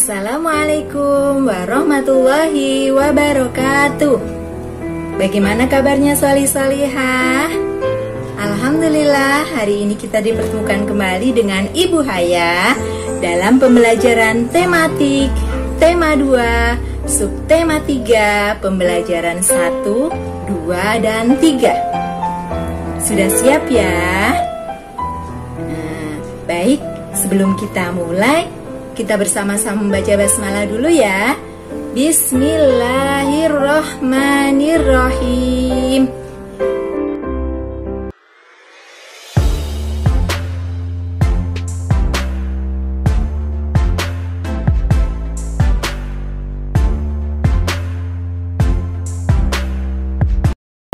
Assalamualaikum warahmatullahi wabarakatuh. Bagaimana kabarnya solih-solihah? Alhamdulillah, hari ini kita dipertemukan kembali dengan Ibu Haya dalam pembelajaran tematik tema 2, subtema 3, pembelajaran 1, 2, dan 3. Sudah siap ya? Baik, sebelum kita mulai, kita bersama-sama membaca basmalah dulu ya. Bismillahirrahmanirrahim.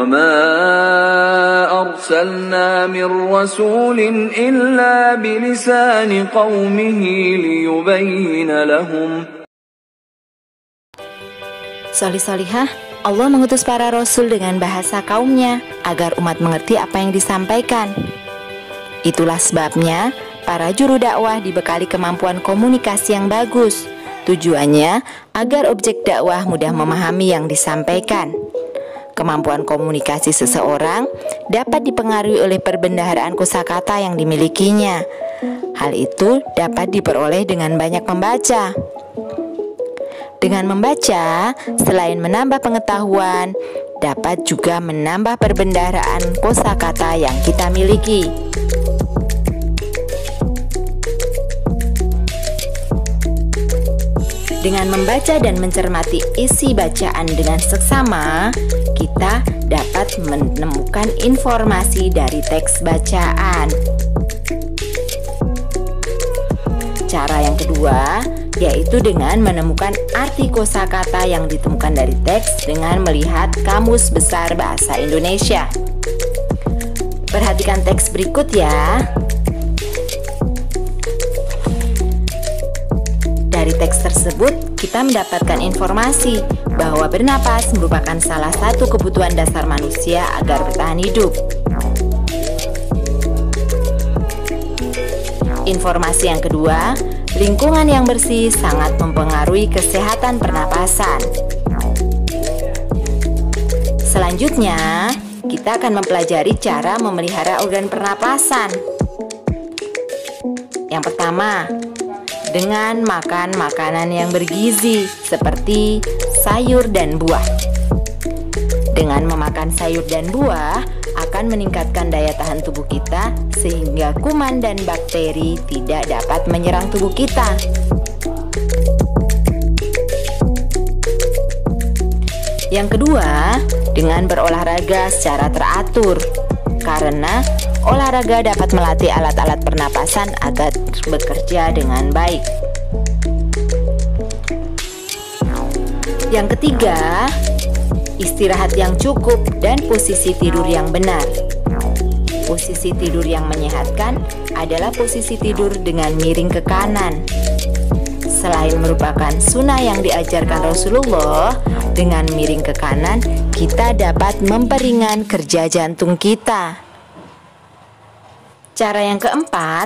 وَمَا أَرْسَلْنَا مِنْ رَسُولٍ إِلَّا بِلِسَانِ قَوْمِهِ لِيُبَيِّنَ لَهُمْ. Solih-solihah, Allah mengutus para rasul dengan bahasa kaumnya agar umat mengerti apa yang disampaikan. Itulah sebabnya para juru dakwah dibekali kemampuan komunikasi yang bagus. Tujuannya agar objek dakwah mudah memahami yang disampaikan. Kemampuan komunikasi seseorang dapat dipengaruhi oleh perbendaharaan kosakata yang dimilikinya. Hal itu dapat diperoleh dengan banyak membaca. Dengan membaca, selain menambah pengetahuan, dapat juga menambah perbendaharaan kosakata yang kita miliki. Dengan membaca dan mencermati isi bacaan dengan seksama, kita dapat menemukan informasi dari teks bacaan. Cara yang kedua yaitu dengan menemukan arti kosakata yang ditemukan dari teks dengan melihat Kamus Besar Bahasa Indonesia. Perhatikan teks berikut ya. Dari teks tersebut, kita mendapatkan informasi bahwa bernapas merupakan salah satu kebutuhan dasar manusia agar bertahan hidup. Informasi yang kedua, lingkungan yang bersih sangat mempengaruhi kesehatan pernapasan. Selanjutnya, kita akan mempelajari cara memelihara organ pernapasan. Yang pertama, dengan makan makanan yang bergizi seperti sayur dan buah. Dengan memakan sayur dan buah akan meningkatkan daya tahan tubuh kita sehingga kuman dan bakteri tidak dapat menyerang tubuh kita. Yang kedua, dengan berolahraga secara teratur. Karena olahraga dapat melatih alat-alat pernapasan agar bekerja dengan baik. Yang ketiga, istirahat yang cukup dan posisi tidur yang benar. Posisi tidur yang menyehatkan adalah posisi tidur dengan miring ke kanan. Selain merupakan sunnah yang diajarkan Rasulullah, dengan miring ke kanan, kita dapat memperingan kerja jantung kita. Cara yang keempat,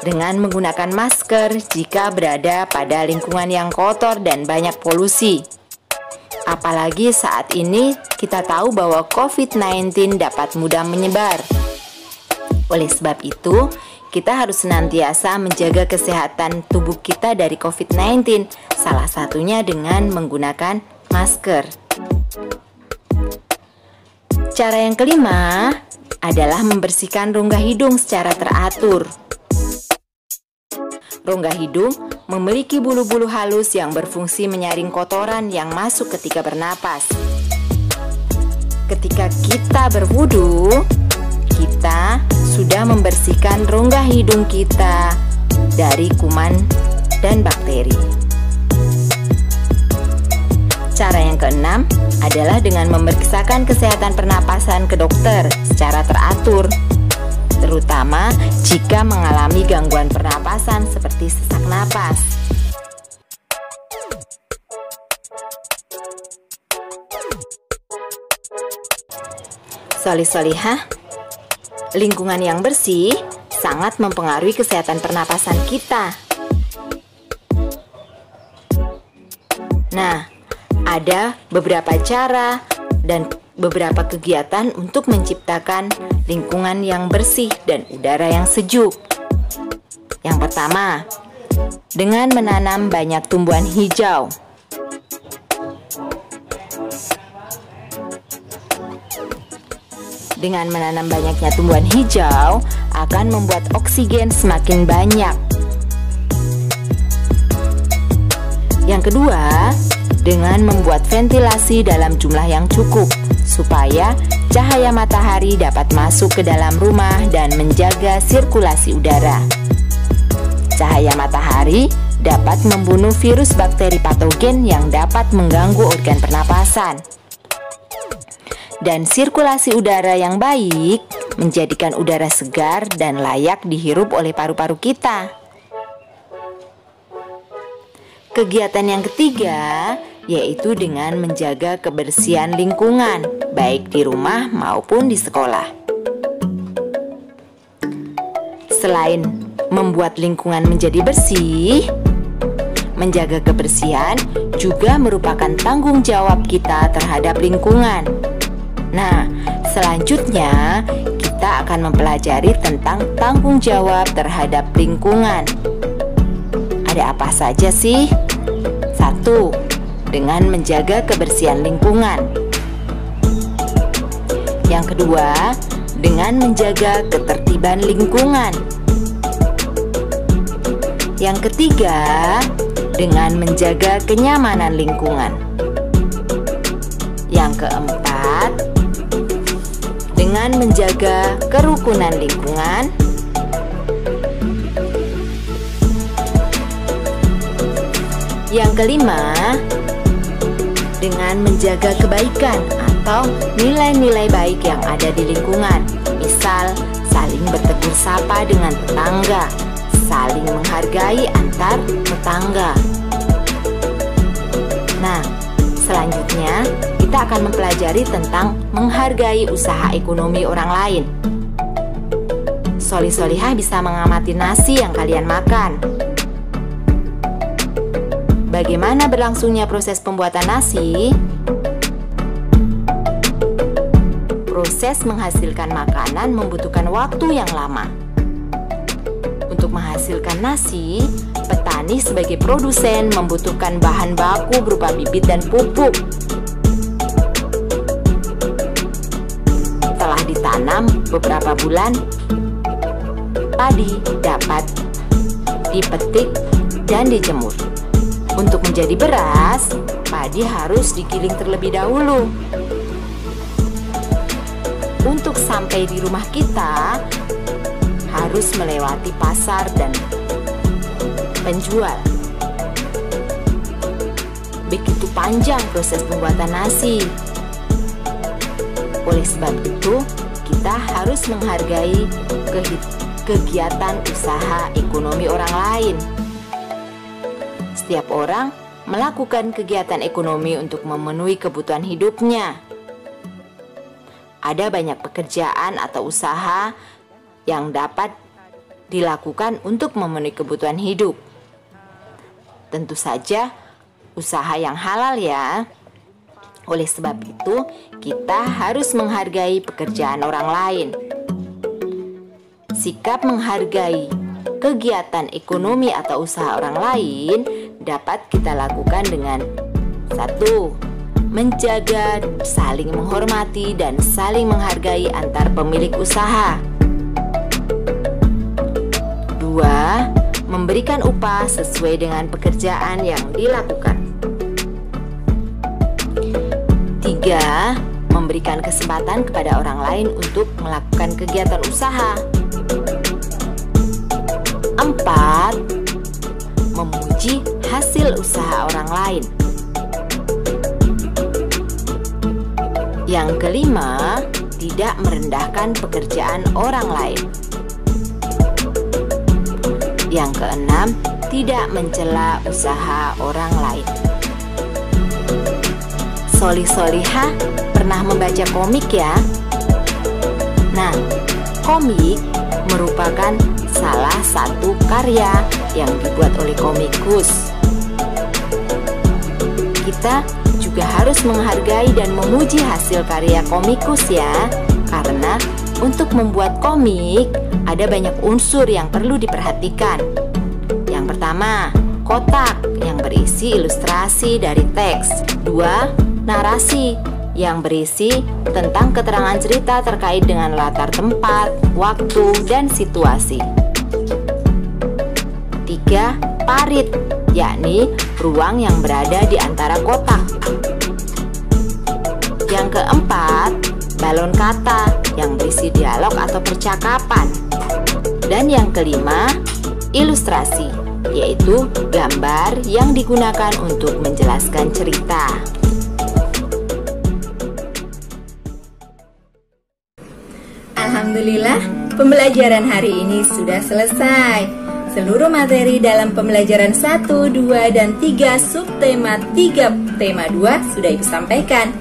dengan menggunakan masker jika berada pada lingkungan yang kotor dan banyak polusi. Apalagi saat ini kita tahu bahwa COVID-19 dapat mudah menyebar. Oleh sebab itu, kita harus senantiasa menjaga kesehatan tubuh kita dari COVID-19, salah satunya dengan menggunakan masker. Cara yang kelima adalah membersihkan rongga hidung secara teratur. Rongga hidung memiliki bulu-bulu halus yang berfungsi menyaring kotoran yang masuk ketika bernapas. Ketika kita berwudu, kita sudah membersihkan rongga hidung kita dari kuman dan bakteri. Cara yang keenam adalah dengan memeriksakan kesehatan pernapasan ke dokter secara teratur, terutama jika mengalami gangguan pernapasan seperti sesak napas. Solih-solihah, lingkungan yang bersih sangat mempengaruhi kesehatan pernapasan kita. Nah, ada beberapa cara dan beberapa kegiatan untuk menciptakan lingkungan yang bersih dan udara yang sejuk. Yang pertama, dengan menanam banyak tumbuhan hijau. Dengan menanam banyaknya tumbuhan hijau akan membuat oksigen semakin banyak. Yang kedua, dengan membuat ventilasi dalam jumlah yang cukup supaya cahaya matahari dapat masuk ke dalam rumah dan menjaga sirkulasi udara. Cahaya matahari dapat membunuh virus bakteri patogen yang dapat mengganggu organ pernapasan. Dan sirkulasi udara yang baik menjadikan udara segar dan layak dihirup oleh paru-paru kita. Kegiatan yang ketiga yaitu dengan menjaga kebersihan lingkungan, baik di rumah maupun di sekolah. Selain membuat lingkungan menjadi bersih, menjaga kebersihan juga merupakan tanggung jawab kita terhadap lingkungan. Nah, selanjutnya kita akan mempelajari tentang tanggung jawab terhadap lingkungan. Ada apa saja sih? 1. Dengan menjaga kebersihan lingkungan. Yang kedua, dengan menjaga ketertiban lingkungan. Yang ketiga, dengan menjaga kenyamanan lingkungan. Yang keempat, dengan menjaga kerukunan lingkungan. Yang kelima, dengan menjaga kebaikan atau nilai-nilai baik yang ada di lingkungan. Misal, saling bertegur sapa dengan tetangga, saling menghargai antar tetangga. Nah, selanjutnya kita akan mempelajari tentang menghargai usaha ekonomi orang lain. Solih-solihah bisa mengamati nasi yang kalian makan. Bagaimana berlangsungnya proses pembuatan nasi? Proses menghasilkan makanan membutuhkan waktu yang lama. Untuk menghasilkan nasi, petani sebagai produsen membutuhkan bahan baku berupa bibit dan pupuk. Setelah ditanam beberapa bulan, padi dapat dipetik dan dijemur. Untuk menjadi beras, padi harus digiling terlebih dahulu. Untuk sampai di rumah kita, harus melewati pasar dan penjual. Begitu panjang proses pembuatan nasi. Oleh sebab itu, kita harus menghargai kegiatan usaha ekonomi orang lain. Setiap orang melakukan kegiatan ekonomi untuk memenuhi kebutuhan hidupnya. Ada banyak pekerjaan atau usaha yang dapat dilakukan untuk memenuhi kebutuhan hidup. Tentu saja usaha yang halal ya. Oleh sebab itu, kita harus menghargai pekerjaan orang lain. Sikap menghargai kegiatan ekonomi atau usaha orang lain dapat kita lakukan dengan 1. Menjaga, saling menghormati, dan saling menghargai antar pemilik usaha. 2. Memberikan upah sesuai dengan pekerjaan yang dilakukan. 3. Memberikan kesempatan kepada orang lain untuk melakukan kegiatan usaha. 4. Memuji hasil usaha orang lain. Yang kelima, tidak merendahkan pekerjaan orang lain. Yang keenam, tidak mencela usaha orang lain. Solih-solihah pernah membaca komik ya? Nah, komik merupakan salah satu karya yang dibuat oleh komikus. kita juga harus menghargai dan memuji hasil karya komikus ya. Karena untuk membuat komik ada banyak unsur yang perlu diperhatikan. Yang pertama, kotak yang berisi ilustrasi dari teks. 2. Narasi yang berisi tentang keterangan cerita terkait dengan latar tempat, waktu, dan situasi. 3. Parit, yakni ruang yang berada di antara kotak. Yang keempat, balon kata yang berisi dialog atau percakapan. Dan yang kelima, ilustrasi, yaitu gambar yang digunakan untuk menjelaskan cerita. Alhamdulillah, pembelajaran hari ini sudah selesai. Seluruh materi dalam pembelajaran 1, 2, dan 3 subtema 3 tema 2 sudah Ibu sampaikan.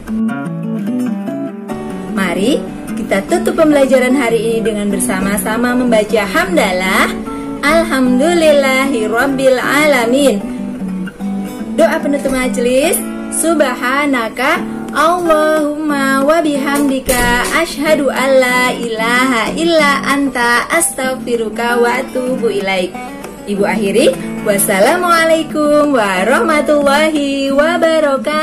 Mari kita tutup pembelajaran hari ini dengan bersama-sama membaca hamdalah. Alhamdulillahirabbil alamin. Doa penutup majelis. Subhanaka Allahumma wa bihamdika asyhadu alla ilaha illa anta astaghfiruka wa atubu ilaik. Ibu akhiri, wassalamualaikum warahmatullahi wabarakatuh.